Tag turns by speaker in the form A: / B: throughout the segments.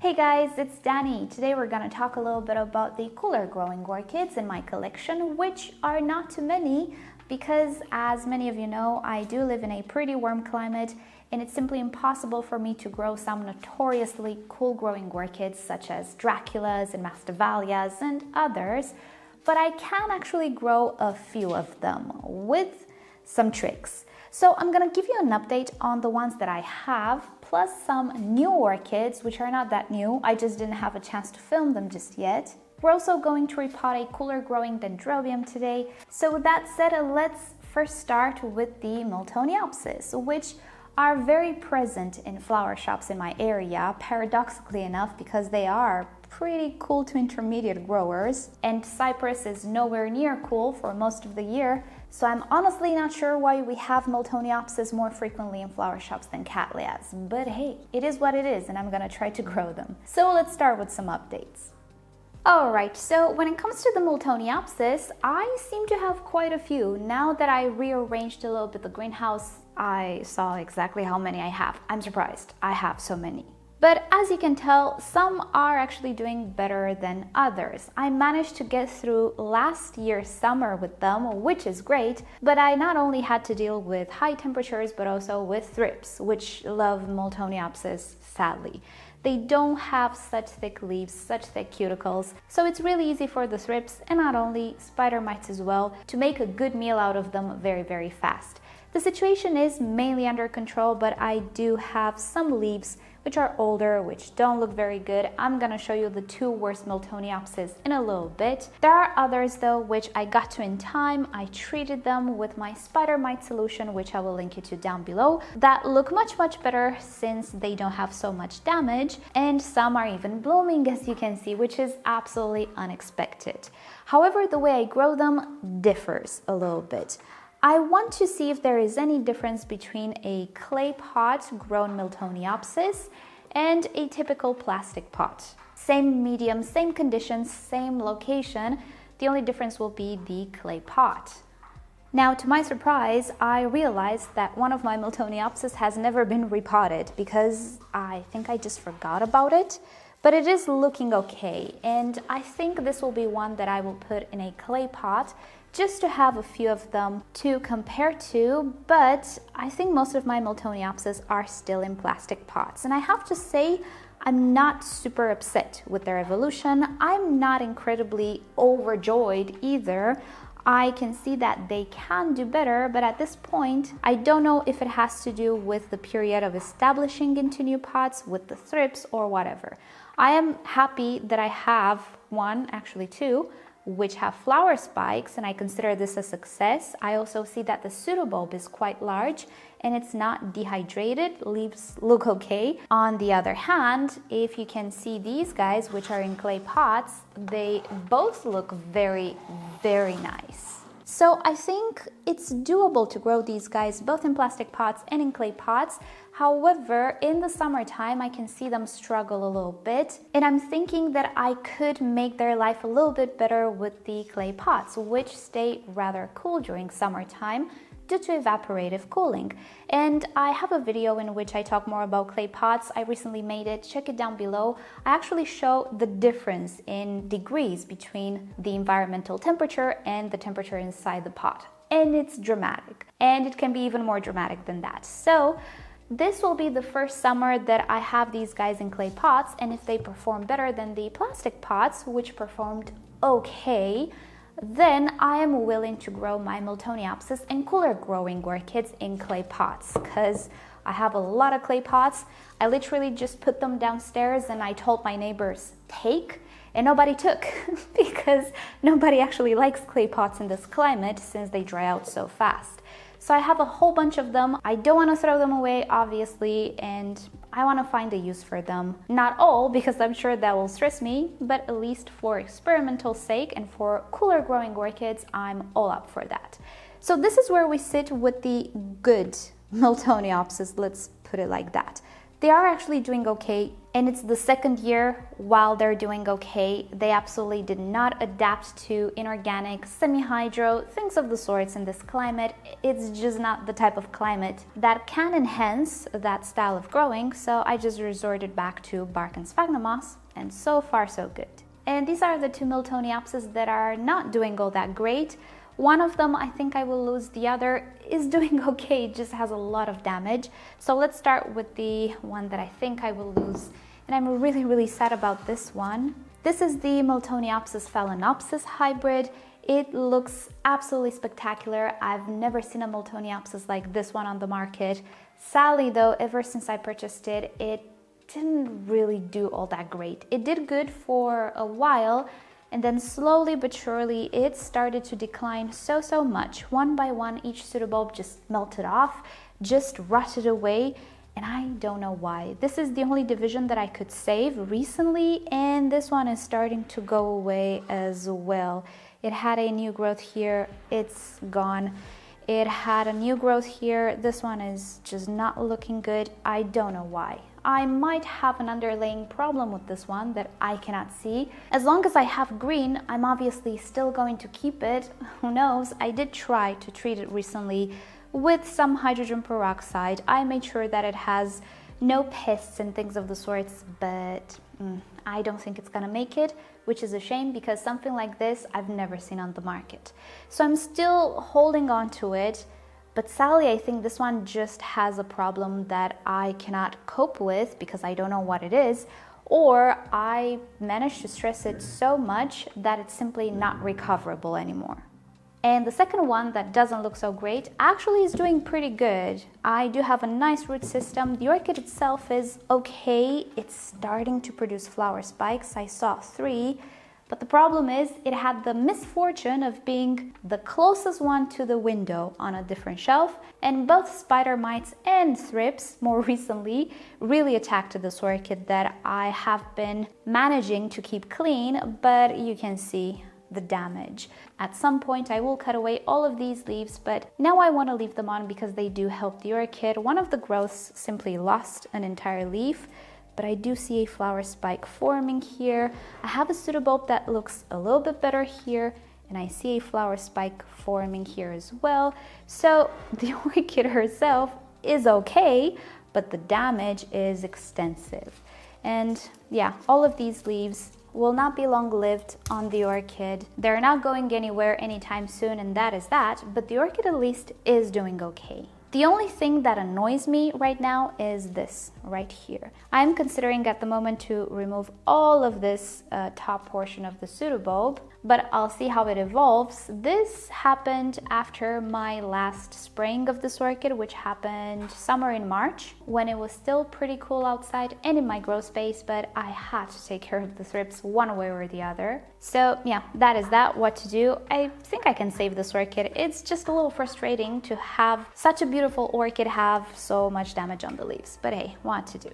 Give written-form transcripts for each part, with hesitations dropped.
A: Hey guys, it's Danny. Today we're going to talk a little bit about the cooler growing orchids in my collection, which are not too many because, as many of you know, I do live in a pretty warm climate and it's simply impossible for me to grow some notoriously cool growing orchids such as Draculas and Masdevallias and others, but I can actually grow a few of them with some tricks. So I'm going to give you an update on the ones that I have, plus some new orchids, which are not that new. I just didn't have a chance to film them just yet. We're also going to repot a cooler growing dendrobium today. So with that said, let's first start with the Miltoniopsis, which are very present in flower shops in my area, paradoxically enough, because they are pretty cool to intermediate growers, and Cyprus is nowhere near cool for most of the year, so I'm honestly not sure why we have Miltoniopsis more frequently in flower shops than Cattleyas, but hey, it is what it is and I'm gonna try to grow them. So let's start with some updates. Alright, so when it comes to the Miltoniopsis, I seem to have quite a few. Now that I rearranged a little bit the greenhouse, I saw exactly how many I have. I'm surprised, I have so many. But as you can tell, some are actually doing better than others. I managed to get through last year's summer with them, which is great, but I not only had to deal with high temperatures, but also with thrips, which love Miltoniopsis, sadly. They don't have such thick leaves, such thick cuticles, so it's really easy for the thrips, and not only spider mites as well, to make a good meal out of them very, very fast. The situation is mainly under control, but I do have some leaves which are older, which don't look very good. I'm gonna show you the two worst Miltoniopsis in a little bit. There are others though, which I got to in time. I treated them with my spider mite solution, which I will link you to down below, that look much better since they don't have so much damage, and some are even blooming, as you can see, which is absolutely unexpected. However, the way I grow them differs a little bit. I want to see if there is any difference between a clay pot grown Miltoniopsis and a typical plastic pot. Same medium, same conditions, same location. The only difference will be the clay pot. Now, to my surprise, I realized that one of my Miltoniopsis has never been repotted because I think I just forgot about it. But it is looking okay, and I think this will be one that I will put in a clay pot just to have a few of them to compare to, but I think most of my Miltoniopsis are still in plastic pots. And I have to say, I'm not super upset with their evolution. I'm not incredibly overjoyed either. I can see that they can do better, but at this point, I don't know if it has to do with the period of establishing into new pots, with the thrips or whatever. I am happy that I have one, actually two, which have flower spikes, and I consider this a success. I also see that the pseudobulb is quite large and it's not dehydrated, leaves look okay. On the other hand, if you can see these guys, which are in clay pots, they both look very, very nice. So I think it's doable to grow these guys both in plastic pots and in clay pots. However, in the summertime, I can see them struggle a little bit. And I'm thinking that I could make their life a little bit better with the clay pots, which stay rather cool during summertime due to evaporative cooling. And I have a video in which I talk more about clay pots. I recently made it, check it down below. I actually show the difference in degrees between the environmental temperature and the temperature inside the pot. And it's dramatic. And it can be even more dramatic than that. So this will be the first summer that I have these guys in clay pots, and if they perform better than the plastic pots, which performed okay, then I am willing to grow my Miltoniopsis and cooler growing orchids in clay pots, because I have a lot of clay pots. I literally just put them downstairs and I told my neighbors, take, and nobody took because nobody actually likes clay pots in this climate since they dry out so fast. So I have a whole bunch of them. I don't want to throw them away, obviously, and I want to find a use for them. Not all, because I'm sure that will stress me, but at least for experimental sake and for cooler growing orchids, I'm all up for that. So this is where we sit with the good Miltoniopsis, let's put it like that. They are actually doing okay, and it's the second year while they're doing okay. They absolutely did not adapt to inorganic, semi-hydro, things of the sorts in this climate. It's just not the type of climate that can enhance that style of growing, so I just resorted back to bark and sphagnum moss, and so far so good. And these are the two Miltoniopsis that are not doing all that great. One of them, I think I will lose. The other is doing okay, it just has a lot of damage. So let's start with the one that I think I will lose. And I'm really sad about this one. This is the Miltoniopsis phalaenopsis hybrid. It looks absolutely spectacular. I've never seen a Miltoniopsis like this one on the market. Sadly though, ever since I purchased it, it didn't really do all that great. It did good for a while, and then slowly but surely it started to decline so much. One by one, each pseudobulb just melted off, just rotted away, and I don't know why. This is the only division that I could save recently, and this one is starting to go away as well. It had a new growth here, it's gone. It had a new growth here. This one is just not looking good. I don't know why. I might have an underlying problem with this one that I cannot see. As long as I have green, I'm obviously still going to keep it. Who knows? I did try to treat it recently with some hydrogen peroxide. I made sure that it has no pests and things of the sorts, but I don't think it's gonna make it, which is a shame because something like this I've never seen on the market. So I'm still holding on to it. But sadly, I think this one just has a problem that I cannot cope with because I don't know what it is, or I managed to stress it so much that it's simply not recoverable anymore. And the second one that doesn't look so great actually is doing pretty good. I do have a nice root system. The orchid itself is okay. It's starting to produce flower spikes. I saw 3. But the problem is it had the misfortune of being the closest one to the window on a different shelf, and both spider mites and thrips more recently really attacked this orchid that I have been managing to keep clean, but you can see the damage. At some point I will cut away all of these leaves, but now I want to leave them on because they do help the orchid. One of the growths simply lost an entire leaf, but I do see a flower spike forming here. I have a pseudobulb that looks a little bit better here, and I see a flower spike forming here as well. So the orchid herself is okay, but the damage is extensive. And yeah, all of these leaves will not be long-lived on the orchid. They're not going anywhere anytime soon, and that is that, but the orchid at least is doing okay. The only thing that annoys me right now is this right here. I'm considering at the moment to remove all of this top portion of the pseudobulb, but I'll see how it evolves. This happened after my last spraying of this orchid, which happened somewhere in March, when it was still pretty cool outside and in my grow space, but I had to take care of the thrips one way or the other. So yeah, that is that, what to do. I think I can save this orchid. It's just a little frustrating to have such a beautiful orchid have so much damage on the leaves, but hey, what to do.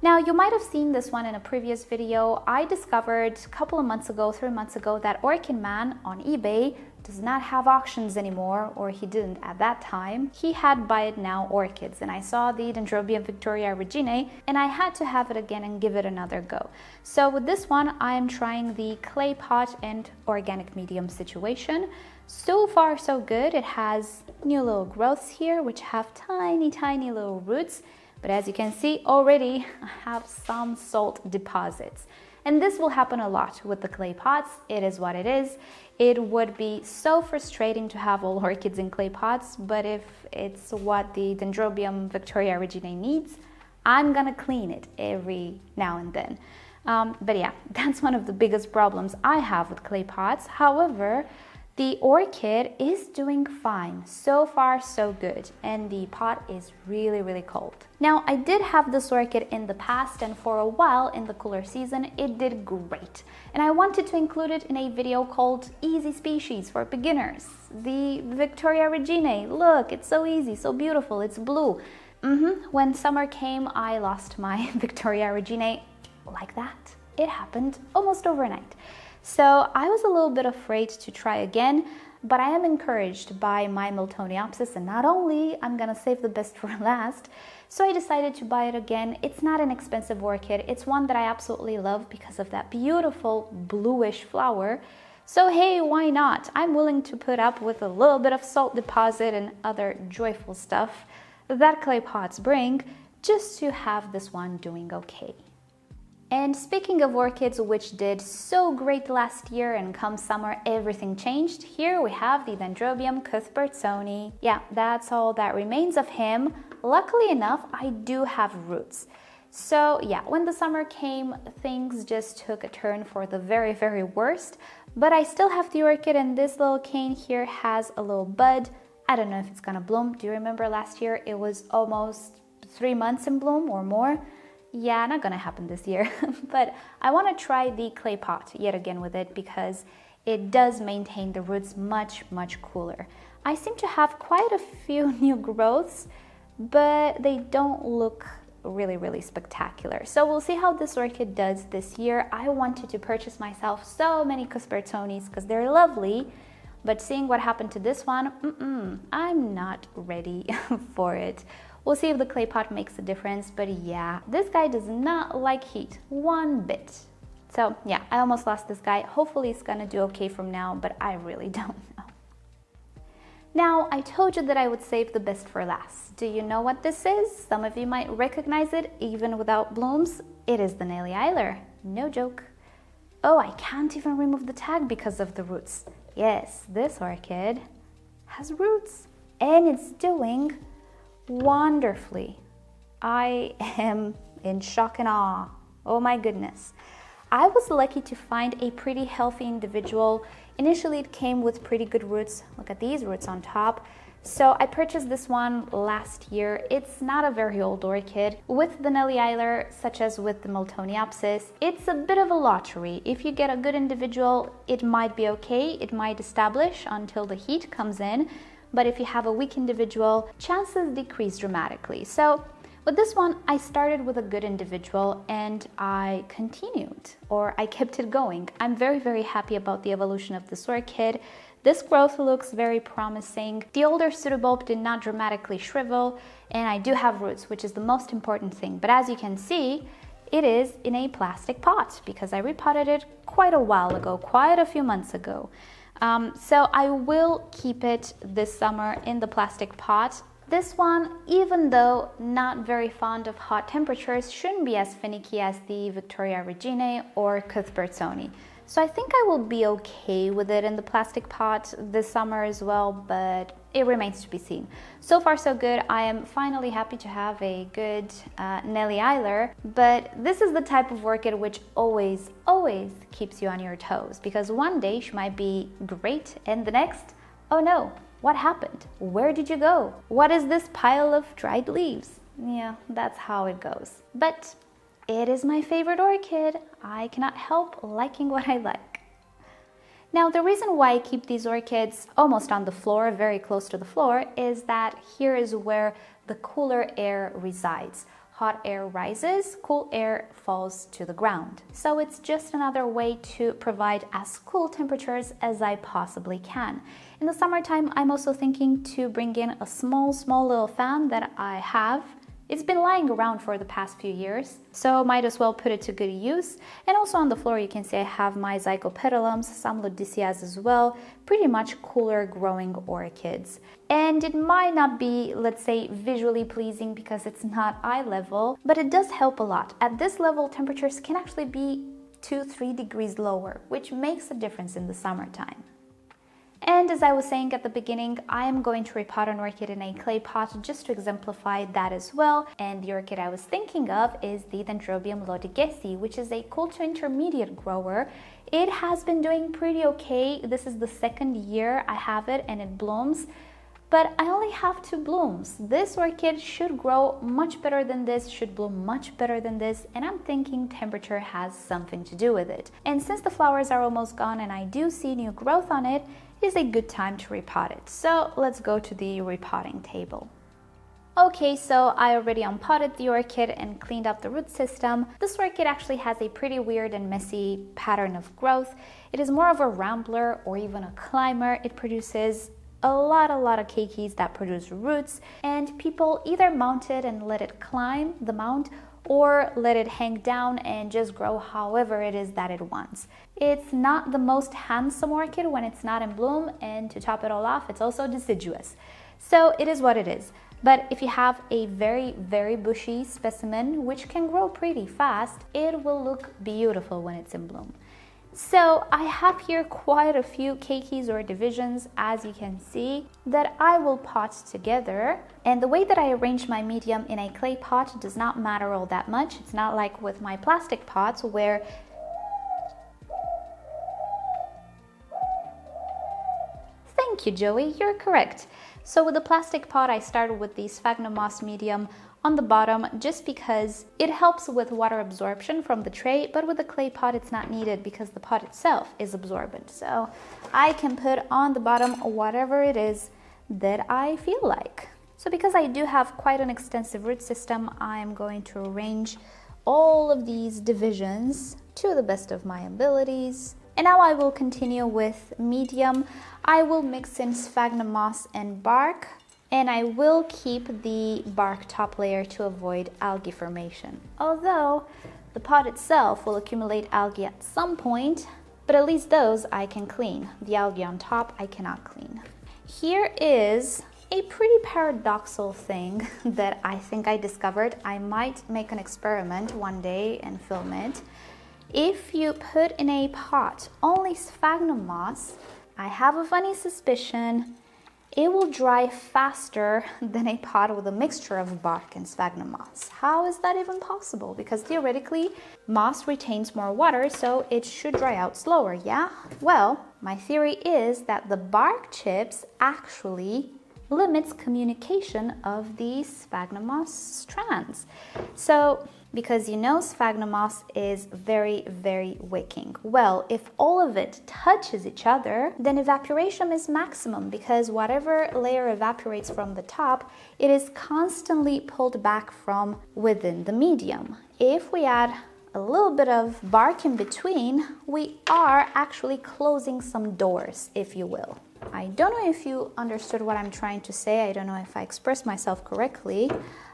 A: Now, you might have seen this one in a previous video. I discovered a couple of months ago, 3 months ago, that Orchid Man on eBay does not have auctions anymore, or he didn't at that time. He had Buy It Now orchids, and I saw the Dendrobium Victoria Regina, and I had to have it again and give it another go. So with this one, I am trying the clay pot and organic medium situation. So far, so good. It has new little growths here, which have tiny little roots. But as you can see already, I have some salt deposits. And this will happen a lot with the clay pots. It is what it is. It would be so frustrating to have all orchids in clay pots, but if it's what the Dendrobium Victoria Regina needs, I'm gonna clean it every now and then. But yeah, that's one of the biggest problems I have with clay pots. However, the orchid is doing fine. So far, so good. And the pot is really cold. Now, I did have this orchid in the past, and for a while in the cooler season, it did great. And I wanted to include it in a video called Easy Species for Beginners. The Victoria Regina, look, it's so easy, so beautiful, it's blue. When summer came, I lost my Victoria Regina like that. It happened almost overnight. So I was a little bit afraid to try again. but I am encouraged by my Miltoniopsis, and not only, I'm gonna save the best for last. So I decided to buy it again. It's not an expensive orchid. It's one that I absolutely love because of that beautiful bluish flower. So hey, why not? I'm willing to put up with a little bit of salt deposit and other joyful stuff that clay pots bring, just to have this one doing okay. And speaking of orchids which did so great last year, and come summer everything changed, here we have the Dendrobium Cuthbertsonii. Yeah, that's all that remains of him. Luckily enough, I do have roots. So yeah, when the summer came, things just took a turn for the very, very worst. But I still have the orchid, and this little cane here has a little bud. I don't know if it's gonna bloom. Do you remember last year it was almost 3 months in bloom or more? Yeah, not gonna happen this year. But I wanna try the clay pot yet again with it because it does maintain the roots much, much cooler. I seem to have quite a few new growths, but they don't look really spectacular. So we'll see how this orchid does this year. I wanted to purchase myself so many Cuthbertsonis because they're lovely, but seeing what happened to this one, I'm not ready for it. We'll see if the clay pot makes a difference, but yeah, this guy does not like heat one bit. So yeah, I almost lost this guy. Hopefully it's gonna do okay from now, but I really don't know. Now, I told you that I would save the best for last. Do you know what this is? Some of you might recognize it even without blooms. It is the Nelli Eyler. No joke. Oh, I can't even remove the tag because of the roots. Yes, this orchid has roots and it's doing wonderfully. I am in shock and awe. Oh my goodness. I was lucky to find a pretty healthy individual. Initially it came with pretty good roots. Look at these roots on top. So I purchased this one last year. It's not a very old orchid. With the Nelli Eyler, such as with the Miltoniopsis, it's a bit of a lottery. If you get a good individual, it might be okay. It might establish until the heat comes in. But if you have a weak individual, chances decrease dramatically. So with this one, I started with a good individual and I continued, or I kept it going. I'm very happy about the evolution of this orchid. This growth looks very promising. The older pseudobulb did not dramatically shrivel, and I do have roots, which is the most important thing. But as you can see, it is in a plastic pot because I repotted it quite a while ago, quite a few months ago. So I will keep it this summer in the plastic pot. This one, even though not very fond of hot temperatures, shouldn't be as finicky as the Victoria Regina or Cuthbertsonii. So I think I will be okay with it in the plastic pot this summer as well, but it remains to be seen. So far so good. I am finally happy to have a good Nelli Eyler, but this is the type of orchid which always keeps you on your toes, because one day she might be great and the next, oh no, what happened? Where did you go? What is this pile of dried leaves? Yeah, that's how it goes. But it is my favorite orchid. I cannot help liking what I like. Now, the reason why I keep these orchids almost on the floor, very close to the floor, is that here is where the cooler air resides. Hot air rises, cool air falls to the ground. So it's just another way to provide as cool temperatures as I possibly can. In the summertime, I'm also thinking to bring in a small little fan that I have. It's been lying around for the past few years, so might as well put it to good use. And also on the floor, you can see I have my zygopetalums, some loddigesii as well, pretty much cooler growing orchids. And it might not be, let's say, visually pleasing because it's not eye level, but it does help a lot. At this level, temperatures can actually be 2-3 degrees lower, which makes a difference in the summertime. And as I was saying at the beginning, I am going to repot an orchid in a clay pot just to exemplify that as well. And the orchid I was thinking of is the Dendrobium loddigesii, which is a cool to intermediate grower. It has been doing pretty okay. This is the second year I have it and it blooms, but I only have 2 blooms. This orchid should grow much better than this, should bloom much better than this, and I'm thinking temperature has something to do with it. And since the flowers are almost gone and I do see new growth on it, is a good time to repot it. So let's go to the repotting table. Okay, so I already unpotted the orchid and cleaned up the root system. This orchid actually has a pretty weird and messy pattern of growth. It is more of a rambler or even a climber. It produces a lot of keikis that produce roots, and people either mount it and let it climb the mount or let it hang down and just grow however it is that it wants. It's not the most handsome orchid when it's not in bloom, and to top it all off, it's also deciduous. So it is what it is. But if you have a very bushy specimen, which can grow pretty fast, it will look beautiful when it's in bloom. So I have here quite a few keikis or divisions, as you can see, that I will pot together. And the way that I arrange my medium in a clay pot does not matter all that much. It's not like with my plastic pots where Thank you, Joey, you're correct. So with the plastic pot, I started with the sphagnum moss medium on the bottom just because it helps with water absorption from the tray, but with the clay pot it's not needed because the pot itself is absorbent. So I can put on the bottom whatever it is that I feel like. So because I do have quite an extensive root system, I'm going to arrange all of these divisions to the best of my abilities. And now I will continue with medium. I will mix in sphagnum moss and bark, and I will keep the bark top layer to avoid algae formation. Although the pot itself will accumulate algae at some point, but at least those I can clean. The algae on top I cannot clean. Here is a pretty paradoxical thing that I think I discovered. I might make an experiment one day and film it. If you put in a pot only sphagnum moss, I have a funny suspicion it will dry faster than a pot with a mixture of bark and sphagnum moss. How is that even possible? Because theoretically, moss retains more water, so it should dry out slower, yeah? Well, my theory is that the bark chips actually limits communication of these sphagnum moss strands. So, because you know sphagnum moss is very wicking. Well, if all of it touches each other, then evaporation is maximum because whatever layer evaporates from the top, it is constantly pulled back from within the medium. If we add a little bit of bark in between, we are actually closing some doors, if you will. I don't know if you understood what I'm trying to say. I don't know if I expressed myself correctly,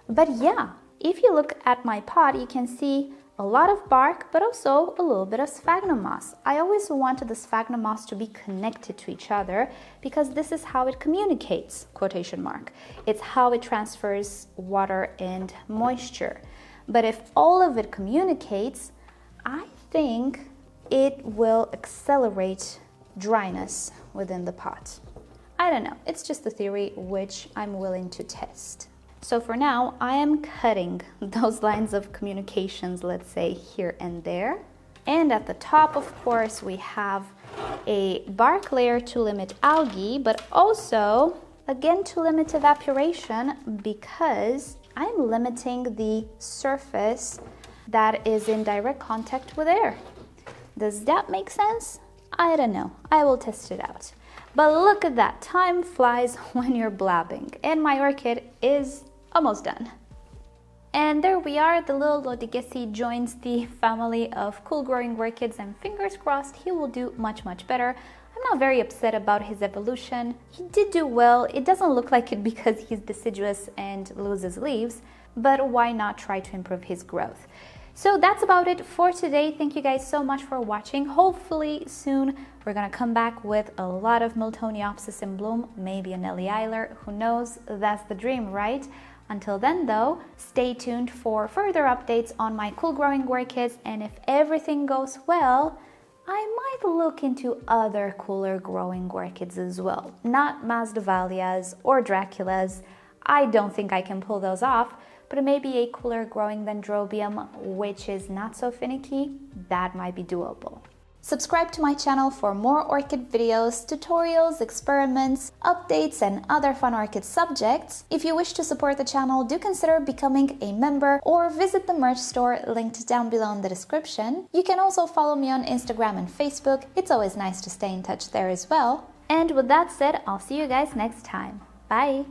A: but yeah. If you look at my pot, you can see a lot of bark, but also a little bit of sphagnum moss. I always wanted the sphagnum moss to be connected to each other because this is how it communicates, quotation mark. It's how it transfers water and moisture. But if all of it communicates, I think it will accelerate dryness within the pot. I don't know, it's just a theory which I'm willing to test. So for now, I am cutting those lines of communications, let's say here and there. And at the top, of course, we have a bark layer to limit algae, but also, again, to limit evaporation because I'm limiting the surface that is in direct contact with air. Does that make sense? I don't know. I will test it out. But look at that. Time flies when you're blabbing. And my orchid is almost done. And there we are, the little loddigesii joins the family of cool growing orchids, and fingers crossed he will do much better. I'm not very upset about his evolution. He did do well. It doesn't look like it because he's deciduous and loses leaves, but why not try to improve his growth? So that's about it for today. Thank you guys so much for watching. Hopefully soon we're gonna come back with a lot of Miltoniopsis in bloom, maybe a Nelli Eyler, who knows, that's the dream, right? Until then though, stay tuned for further updates on my cool growing orchids, and if everything goes well, I might look into other cooler growing orchids as well. Not Masdevallias or Draculas, I don't think I can pull those off, but maybe a cooler growing Dendrobium, which is not so finicky, that might be doable. Subscribe to my channel for more orchid videos, tutorials, experiments, updates, and other fun orchid subjects. If you wish to support the channel, do consider becoming a member or visit the merch store linked down below in the description. You can also follow me on Instagram and Facebook. It's always nice to stay in touch there as well. And with that said, I'll see you guys next time. Bye!